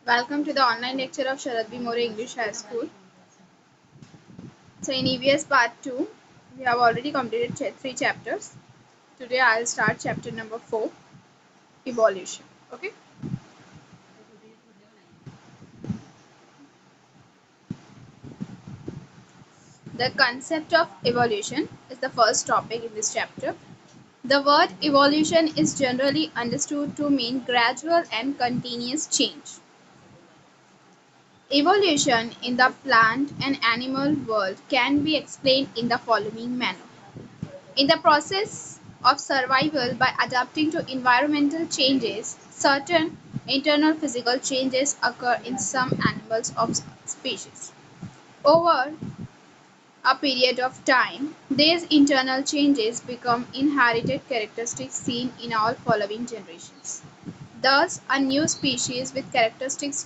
Welcome to the online lecture of Sharad B. More English High School. So in EVS part 2, we have already completed 3 chapters. Today I'll start chapter number 4, evolution. Okay. The concept of evolution is the first topic in this chapter. The word evolution is generally understood to mean gradual and continuous change. Evolution in the plant and animal world can be explained in the following manner. In the process of survival by adapting to environmental changes, certain internal physical changes occur in some animals of species. Over a period of time, these internal changes become inherited characteristics seen in all following generations. Thus, a new species with characteristics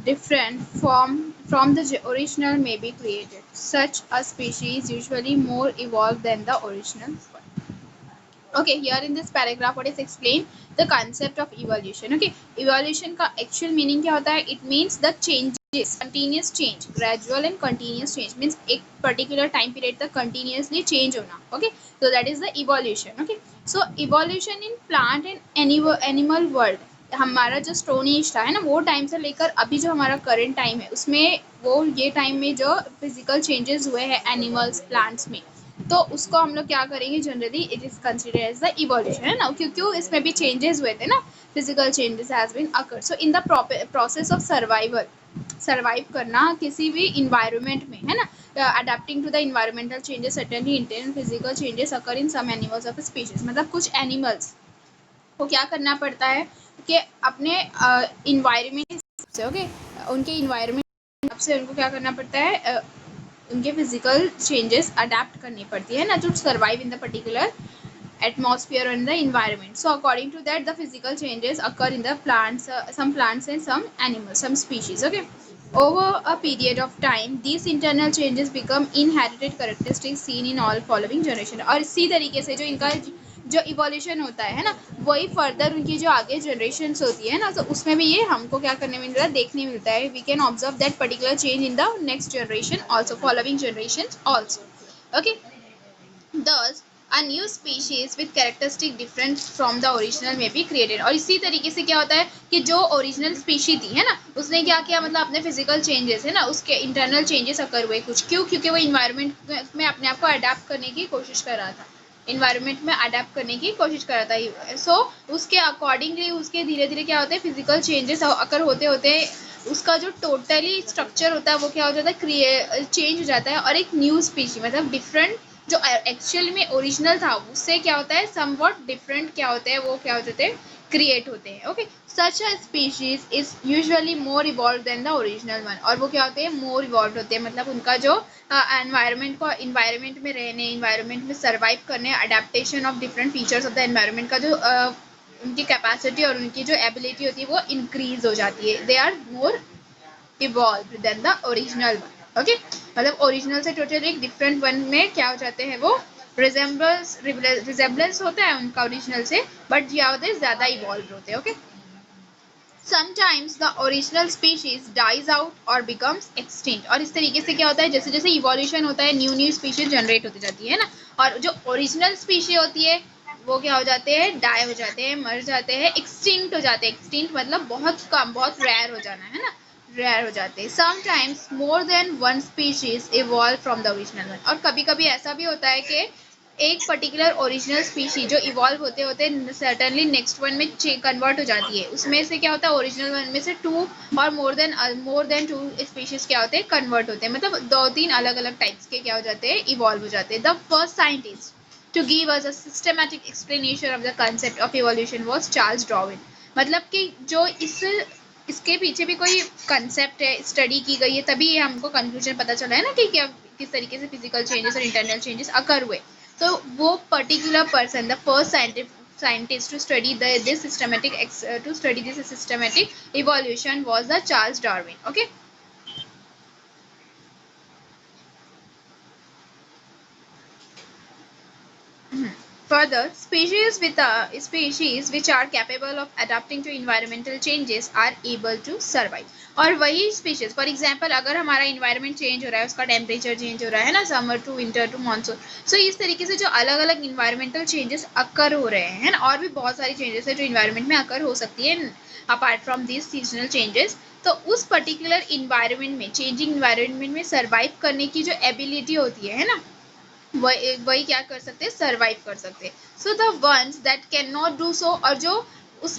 different from the original may be created. Such a species is usually more evolved than the original one. Okay, here in this paragraph what is explained, the concept of evolution. Okay, evolution का actual meaning क्या होता है? It means the changes, continuous change, gradual and continuous change means एक particular time period तक continuously change होना. Okay, so that is the evolution. Okay, so evolution in plant and animal world, हमारा जो stone age था है ना, वो time से लेकर अभी जो हमारा करंट टाइम है उसमें वो ये टाइम में जो फिजिकल चेंजेस हुए हैं एनिमल्स प्लांट्स में, तो उसको हम लोग क्या करेंगे, generally it is consider as the evolution है ना, क्योंकि इसमें भी चेंजेस हुए थे ना, physical changes has been occur. So in the process of survival, survive करना किसी भी इन्वायरमेंट में है ना, adapting to the environmental changes certainly internal physical changes occur in some animals of species. मतलब कुछ एनिमल्स को क्या करना पड़ता है कि अपने इन्वायरमेंट से, ओके, उनके इन्वायरमेंट से उनको क्या करना पड़ता है, उनके फिजिकल चेंजेस अडेप्ट करनी पड़ती है ना, to survive in the particular atmosphere and the environment. So according to that, the physical changes occur in the plants, some plants and some animals, some species. Okay, over a period of time these internal changes become inherited characteristics seen in all following generation. और इसी तरीके से जो इनका जो evolution होता है ना, वही फर्दर उनकी जो आगे जनरेशन होती है ना, तो उसमें भी ये हमको क्या करने मिलता है, देखने मिलता है. We can observe that particular change in the next generation also, following generation also. Okay, thus a new species with characteristic different from the original may be created. और इसी तरीके से क्या होता है कि जो ओरिजिनल स्पीशी थी है ना, उसने क्या किया, मतलब अपने फिजिकल चेंजेस है ना, उसके इंटरनल चेंजेस अकर हुए कुछ, क्यों, क्योंकि वो इन्वायरमेंट में अपने आप को अडेप्ट करने की कोशिश कर रहा था, इन्वायरमेंट में अडेप्ट करने की कोशिश कर रहा था. सो उसके अकॉर्डिंगली उसके धीरे धीरे क्या होते हैं, फिजिकल चेंजेस अकर होते होते उसका जो टोटली स्ट्रक्चर होता है वो क्या हो जाता है, चेंज हो जाता है, और एक न्यू स्पीशी मतलब डिफरेंट जो एक्चुअल में ओरिजिनल था उससे क्या होता है, समवॉट डिफरेंट क्या होते हैं, वो क्या हो जाते हैं, क्रिएट होते हैं. Okay, such a species is usually more evolve than the original one. और वो क्या होते हैं, मोर इवॉल्व होते हैं, मतलब उनका जो एनवायरमेंट में रहने, इन्वायरमेंट में सर्वाइव करने, adaptation of different features of the environment का जो उनकी कैपेसिटी और उनकी जो एबिलिटी होती है वो इंक्रीज हो जाती है. They are more evolve than the original one. Okay, मतलब ओरिजिनल से टोटल एक डिफरेंट वन में क्या हो जाते हैं, वो रिजेम्बलेंस होता है उनका ओरिजिनल से, बट क्या होते हैं, ज्यादा इवॉल्व होते हैं. Okay, sometimes the original species dies out और बिकम्स एक्सटिंक्ट. और इस तरीके से क्या होता है, जैसे जैसे इवोल्यूशन होता है न्यू न्यू स्पीशीज जनरेट होती जाती है ना, और जो ओरिजिनल स्पीशी होती है वो क्या हो जाते हैं, डाई हो जाते हैं, मर जाते हैं, एक्सटिंक्ट हो जाते हैं. एक्सटिंक्ट मतलब बहुत कम, बहुत रेयर हो जाना है ना, रेयर हो जाते हैं. Sometimes more than one species evolve from the original one. और कभी कभी ऐसा भी होता है कि एक पर्टिकुलर ओरिजिनल स्पीशी जो इवॉल्व होते होते सर्टनली नेक्स्ट वन में कन्वर्ट हो जाती है. उसमें से क्या होता है, ओरिजिनल वन में से टू और मोर देन टू स्पीशीज क्या होते हैं, कन्वर्ट होते हैं, मतलब दो तीन अलग अलग टाइप्स के क्या हो जाते हैं, इवॉल्व हो जाते हैं. The first scientist to give us a systematic explanation of the concept of evolution was Charles Darwin. मतलब कि जो इसके पीछे भी कोई कंसेप्ट है, स्टडी की गई है, तभी ये हमको कंक्लूजन पता चला है ना कि क्या किस तरीके से फिजिकल चेंजेस और इंटरनल चेंजेस अकर हुए. तो वो particular person, the first scientist to study this systematic evolution was the Charles Darwin. Okay. Further, species which are capable of adapting to environmental changes are able to survive. और वही species, for example, अगर हमारा environment change हो रहा है, उसका temperature change हो रहा है ना, summer to winter to monsoon, so इस तरीके से जो अलग अलग environmental changes occur हो रहे हैं ना, और भी बहुत सारी changes है जो environment में occur हो सकती है apart from these seasonal changes, तो उस particular environment में, changing environment में survive करने की जो ability होती है ना, वही क्या कर सकते हैं, सर्वाइव कर सकते हैं. So the ones that can not do so, और जो उस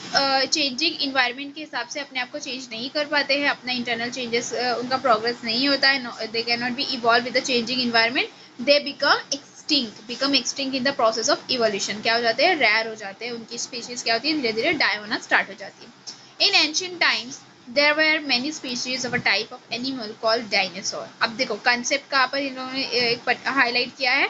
चेंजिंग इन्वायरमेंट के हिसाब से अपने आप को चेंज नहीं कर पाते हैं, अपना इंटरनल चेंजेस उनका प्रोग्रेस नहीं होता है, they can not be evolve with the changing environment, they become extinct in the process of evolution. क्या हो जाते हैं, रेयर हो जाते हैं, उनकी स्पीशीज क्या होती है, धीरे धीरे डाई होना स्टार्ट हो जाती है. इन ancient times there were many species of a type of animal called dinosaur. अब देखो कंसेप्ट कहाँ पर इन लोगों ने एक हाईलाइट किया है,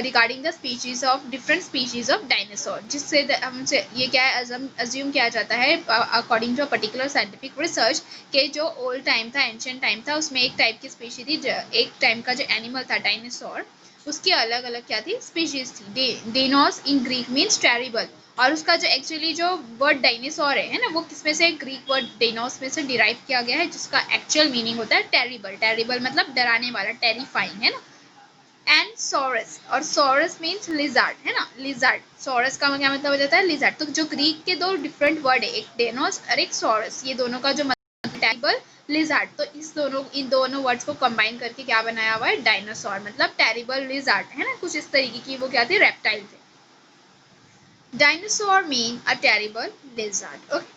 regarding the species of different species of dinosaur, जिससे हमसे ये क्या है, अज्यूम किया जाता है according to a particular scientific research कि जो ओल्ड टाइम था, एंशिएंट टाइम था, उसमें एक टाइप की स्पीशीज थी, एक टाइम का जो एनिमल था डायनासोर, उसकी अलग अलग क्या थी, स्पीशीज थी. डेनोस इन ग्रीक मीन्स टेरिबल, और उसका जो एक्चुअली जो वर्ड डायनासोर है ना, वो किसमें से, ग्रीक वर्ड डेनोस में से डिराइव किया गया है, जिसका एक्चुअल मीनिंग होता है टेरिबल. टेरिबल मतलब डराने वाला, टेरिफाइंग, है ना. एंड सॉरस, और सॉरस मीन्स लिजार्ड, है ना, लिजार्ड. सॉरस का क्या मतलब हो जाता है, लिजार्ड. तो जो ग्रीक के दो डिफरेंट वर्ड है, एक डेनोस और एक सॉरस, ये दोनों का जो मतलब टेरिबल, लिजार्ड, तो इन दोनों वर्ड्स को कंबाइन करके क्या बनाया हुआ है, डायनासोर, मतलब टेरिबल लिजार्ड, है ना, कुछ इस तरीके की वो क्या थे, रेप्टाइल थे. Dinosaur mean a terrible lizard. Okay.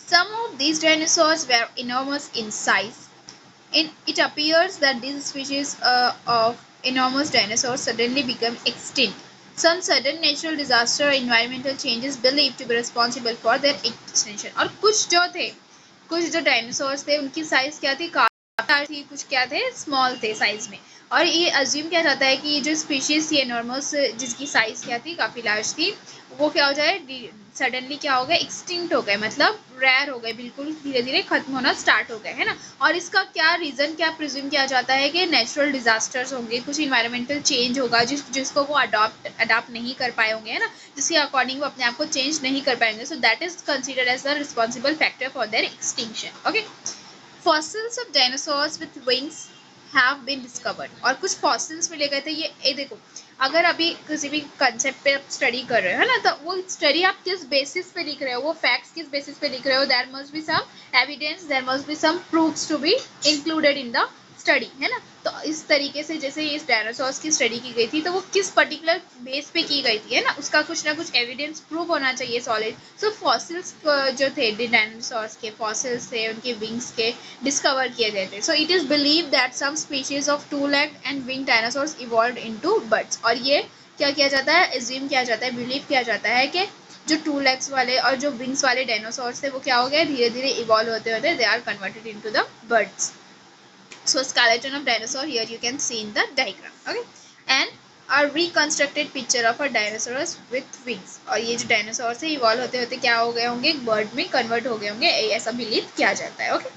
Some of these dinosaurs were enormous in size. It appears that these species of enormous dinosaurs suddenly became extinct. Some sudden natural disaster or environmental changes believed to be responsible for their extinction. और कुछ जो dinosaurs थे, उनकी size क्या थी, काफी थी, कुछ क्या थे, स्मॉल थे साइज में, और ये अज्यूम किया जाता है कि ये जो स्पीशीज थी एनॉर्मस, जिसकी साइज क्या थी, काफ़ी लार्ज थी, वो क्या हो जाए, सडनली क्या हो गए, एक्सटिंक्ट हो गए, मतलब रेयर हो गए, बिल्कुल धीरे धीरे खत्म होना स्टार्ट हो गए, है ना. और इसका क्या रीज़न, क्या प्रिज्यूम किया जाता है कि नेचुरल डिजास्टर्स होंगे, कुछ इन्वायरमेंटल चेंज होगा जिसको वो अडॉप्ट नहीं कर पाए होंगे, है ना, जिसके अकॉर्डिंग वो अपने आप को चेंज नहीं कर पाएंगे. So that is considered as the responsible factor for their extinction. Okay. Fossils of dinosaurs with wings have been discovered, और कुछ फॉसिल्स मिले गए थे. ये देखो, अगर अभी किसी भी कंसेप्ट पे आप स्टडी कर रहे हो, है ना, तो वो स्टडी आप किस बेसिस पे लिख रहे हो, वो फैक्ट्स किस बेसिस पे लिख रहे हो, there must be some evidence, there must be some proofs to be included in the study, है ना. तो इस तरीके से जैसे इस डायनासोर्स की स्टडी की गई थी, तो वो किस पर्टिकुलर बेस पे की गई थी, है ना, उसका कुछ ना कुछ एविडेंस प्रूफ होना चाहिए, सॉलिड. सो फॉसिल्स जो थे डायनासोर्स के, फॉसिल्स थे, उनके विंग्स के डिस्कवर किए गए थे. So it is believe that some species of two leg and wing dinosaurs evolved into birds. और ये क्या किया जाता है, एज्यूम किया जाता है, बिलीव किया जाता है कि जो टू लेग्स वाले और जो विंग्स वाले डायनासोर्स थे, वो क्या हो गए, धीरे धीरे इवॉल्व होते होते they are converted into the birds. So skeleton of dinosaur here you can see in the diagram. Okay. And a reconstructed picture of a dinosaurus with wings. और ये जो डायनासोर से इवॉल्व होते होते क्या हो गए होंगे, बर्ड में कन्वर्ट हो गए होंगे, ऐसा बिलीव किया जाता है. Okay.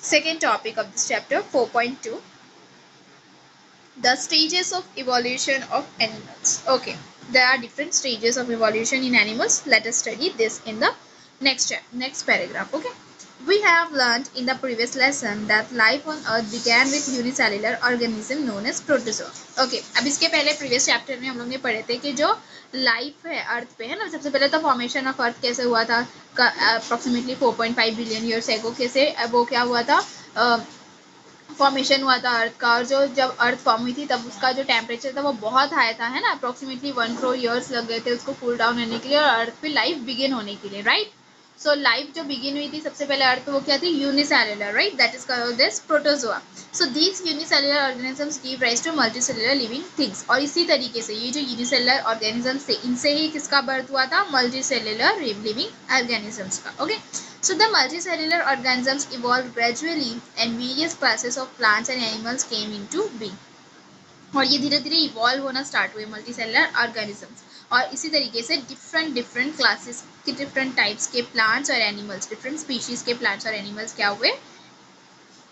Second topic of this chapter 4.2, the stages of evolution of animals. Okay, there are different stages of evolution in animals. Let us study this in the next paragraph. Okay. We have learned in the previous lesson that life on earth began with unicellular organism known as protozoa. Okay, अब इसके पहले previous chapter में हम लोग ने पढ़े थे कि जो लाइफ है अर्थ पे, है ना, सबसे पहले तो फॉर्मेशन ऑफ अर्थ कैसे हुआ था, अप्रोक्सीमेटली 4.5 बिलियन ईयर्स एगो, कैसे वो क्या हुआ था, फॉर्मेशन हुआ था अर्थ का, और जब अर्थ फॉर्म हुई थी तब उसका जो टेम्परेचर था वो बहुत हाई था, है ना, अप्रोक्सीमेटली 1 करोड़ ईयर्स लग गए थे उसको कूल डाउन होने के लिए और अर्थ पे लाइफ बिगिन होने के लिए, राइट. सो लाइफ जो बिगिन हुई थी सबसे पहले अर्थ वो क्या थी, unicellular, right, that is called as protozoa. So these unicellular organisms give rise to multicellular living things. और इसी तरीके से ये जो यूनिसेलुलर ऑर्गेनिजम्स थे, इनसे ही किसका बर्थ हुआ था, मल्टीसेलुलर लिविंग ऑर्गेनिजम्स का. Okay. So the multicellular organisms evolved gradually and various classes of plants and animals came into being. और ये धीरे धीरे इवॉल्व होना स्टार्ट हुए मल्टीसेलुलर ऑर्गेनिजम्स, और इसी तरीके से डिफरेंट क्लासेस के डिफरेंट टाइप्स के प्लांट्स और एनिमल्स, डिफरेंट स्पीशीज के प्लांट्स और एनिमल्स क्या हुए,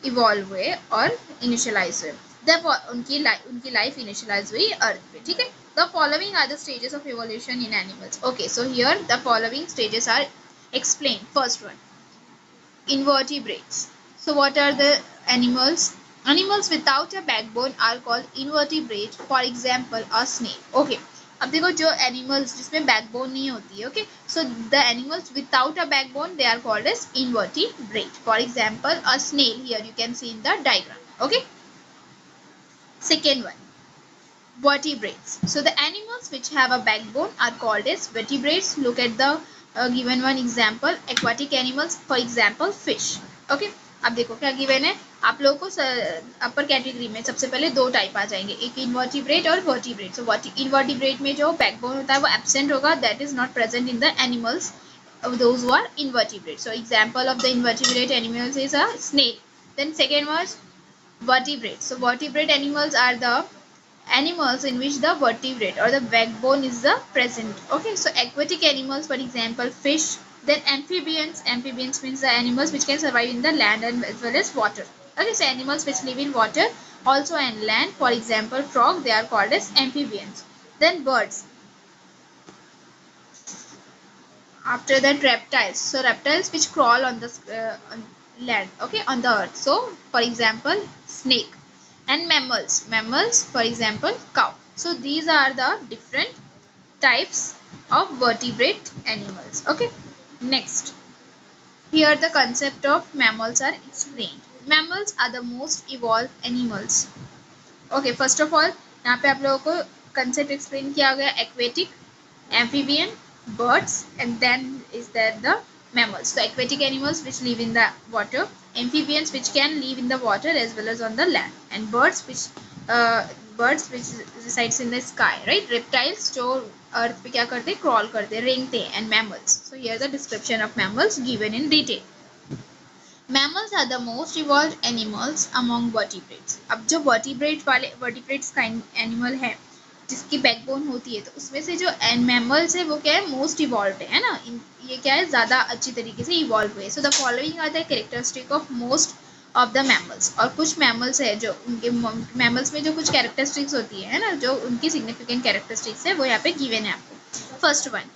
इवॉल्व हुए और इनिशियलाइज हुए. उनकी लाइफ इनिशियलाइज हुई अर्थ पे, ठीक है। The following are the stages of evolution in animals. Okay, so here the following stages are explained. First one, invertebrates. So what are the animals? Animals without a backbone are called invertebrate. For example, a snail. Okay, अब देखो जो animals जिसमें backbone नहीं होती है, okay, so the animals without a backbone they are called as invertebrate. For example a snail, here you can see in the diagram. Okay, second one, vertebrates. So the animals which have a backbone are called as vertebrates. Look at the given one example, aquatic animals, for example fish. Okay, अब देखो क्या given है आप लोगों को अपर category में सबसे पहले दो टाइप आ जाएंगे, एक इनवर्टिब्रेट और वर्टिब्रेट. सो इनवर्टिब्रेट में जो बैकबोन होता है वो एब्सेंट होगा, that is not present in the animals those who are invertebrate. So example of the invertebrate animals is a snail. Then second was vertebrate. So vertebrate animals are the animals in which the vertebrate or the backbone is the present. Okay, so aquatic animals, for example fish. Then amphibians. Amphibians means the animals which can survive in the land and as well as water. Okay, so animals which live in water also and land, for example frog, they are called as amphibians. Then birds. After that, reptiles. So reptiles which crawl on the on land, okay, on the earth. So for example snake. And mammals. Mammals, for example cow. So these are the different types of vertebrate animals. Okay, next, here the concept of mammals are explained. Mammals are the most evolved animals. Okay, first of all यहाँ पे आप लोगों को concept explain किया गया, aquatic, amphibian, birds, and then is there the mammals. So aquatic animals which live in the water, amphibians which can live in the water as well as on the land, and birds which resides in the sky, right? Reptiles जो अर्थ पे क्या करते हैं, crawl करते हैं, रेंगते हैं, and mammals. So here the description of mammals given in detail. Mammals are the most evolved animals among vertebrates. अब जो vertebrates का एनिमल है जिसकी बैकबोन होती है, तो उसमें से जो मैमल्स है वो क्या है, मोस्ट इवॉल्व है ना. ये क्या है, ज़्यादा अच्छी तरीके से इवॉल्व हुए. So the following are the characteristic of most of the mammals. और कुछ मैमल्स है जो उनके मैमल्स में जो कुछ कैरेक्टरिस्टिक्स होती है ना, जो उनकी सिग्निफिकेंट कैरेक्टरिस्टिक्स है वो यहाँ पे गिवन है आपको. First one,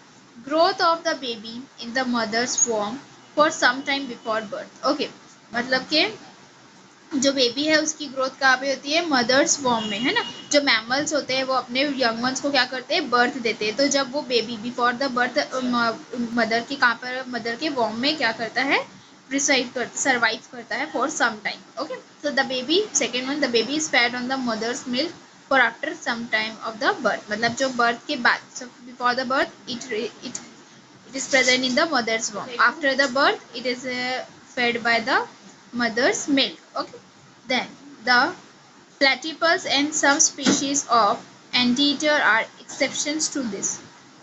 growth of the baby in the mother's वॉर्म for some time before birth. Okay, मतलब कि जो बेबी है उसकी ग्रोथ कहाँ पे होती है, मदर्स वॉर्म में, है ना. जो मैमल्स होते हैं वो अपने यंग वंस को क्या करते हैं, बर्थ देते हैं. तो जब वो baby before the birth mother की कहाँ पर, मदर के वॉर्म में क्या करता है, सर्वाइव करता है for some time. Okay, so the baby, second one, the baby is fed on the mother's milk for after some time of the birth. मतलब जो बर्थ के बाद, so before the birth it is present in the mother's womb. After the birth, it is fed by the mother's milk. Okay. Then the platypus and some species of anteater are exceptions to this.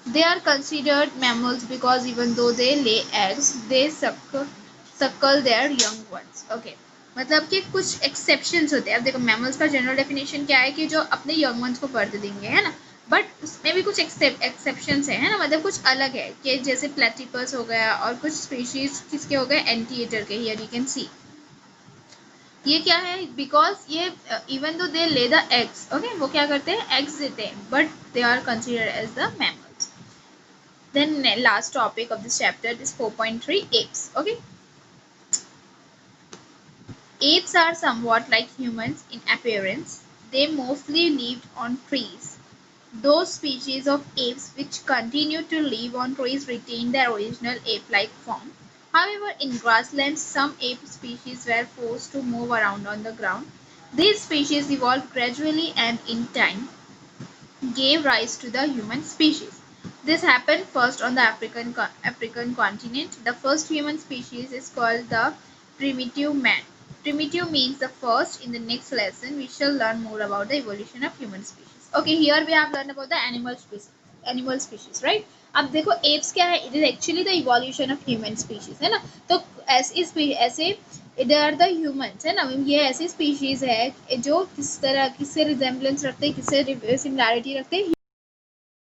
They are considered mammals because even though they lay eggs, they suckle their young ones. Okay. मतलब कि कुछ exceptions होते हैं. अब देखो mammals का general definition क्या है कि जो अपने यंग वंस को बर्थ देंगे, है ना. बट उसमें भी कुछ एक्सेप्शंस है ना, मतलब कुछ अलग है कि जैसे प्लेटिपस हो गया और कुछ स्पीशीज किसके हो गए, एंटीएटर के. हियर यू कैन सी ये क्या है, बिकॉज ये इवन दो दे ले द एग्स, ओके, वो क्या करते हैं, एग्स देते हैं, but they are considered as the mammals. Then last topic of this chapter is 4.3, apes. Okay, apes are somewhat like humans in appearance. They mostly lived on trees. Those species of apes which continue to live on trees retain their original ape-like form. However, in grasslands, some ape species were forced to move around on the ground. These species evolved gradually and in time gave rise to the human species. This happened first on the African continent. The first human species is called the primitive man. Primitive means the first. In the next lesson, we shall learn more about the evolution of human species. Okay, here we have learned about the animal species, right? अब देखो apes क्या है, it is actually the evolution of human species, है ना. तो ऐसे they are the humans, है ना. ये ऐसी species है जो किससे resemblance रखते हैं, किससे similarity रखते हैं,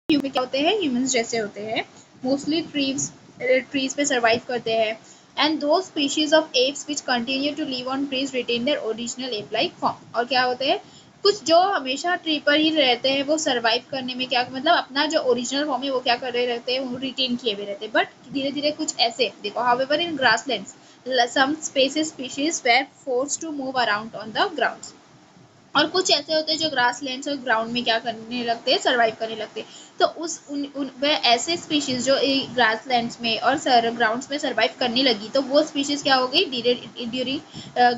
ह्यूमन क्या होते हैं, ह्यूमंस जैसे होते हैं, मोस्टली ट्रीज पे सर्वाइव करते हैं. एंड दो species of apes which continue to live on trees retain their original ape like form. और क्या होते हैं, कुछ जो हमेशा ट्री पर ही रहते हैं वो सरवाइव करने में क्या मतलब अपना जो ओरिजिनल फॉर्म है वो क्या कर रहे रहते हैं, वो रिटेन किए हुए रहते हैं, बट धीरे धीरे कुछ ऐसे देखो, however in grasslands some species were forced to move around on the ground, और कुछ ऐसे होते हैं जो ग्रासलैंड्स और ग्राउंड में क्या करने लगते हैं, सर्वाइव करने लगते हैं। तो उस उन वह ऐसे स्पीशीज जो ग्रासलैंड्स में और ग्राउंड्स में सर्वाइव करने लगी, तो वो स्पीशीज क्या हो गई during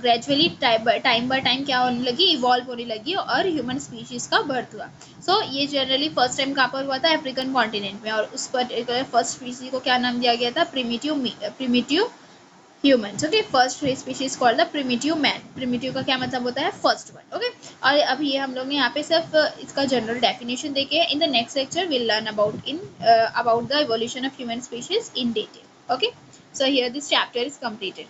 gradually time by time क्या होने लगी, इवॉल्व होने लगी और ह्यूमन स्पीशीज का बर्थ हुआ। सो ये जनरली फर्स्ट टाइम कहाँ पर हुआ था, अफ्रीकन कॉन्टिनेंट में, और उस पर फर्स्ट स्पीशीज को क्या नाम दिया गया था, primitive humans. Okay, first species called the primitive man. Primitive का क्या मतलब होता है, फर्स्ट वन। ओके, और अभी ये हम लोग ने यहाँ पे सिर्फ इसका जनरल डेफिनेशन देखे। इन the next lecture will learn about the evolution of human species in detail. Okay, so here this chapter is completed.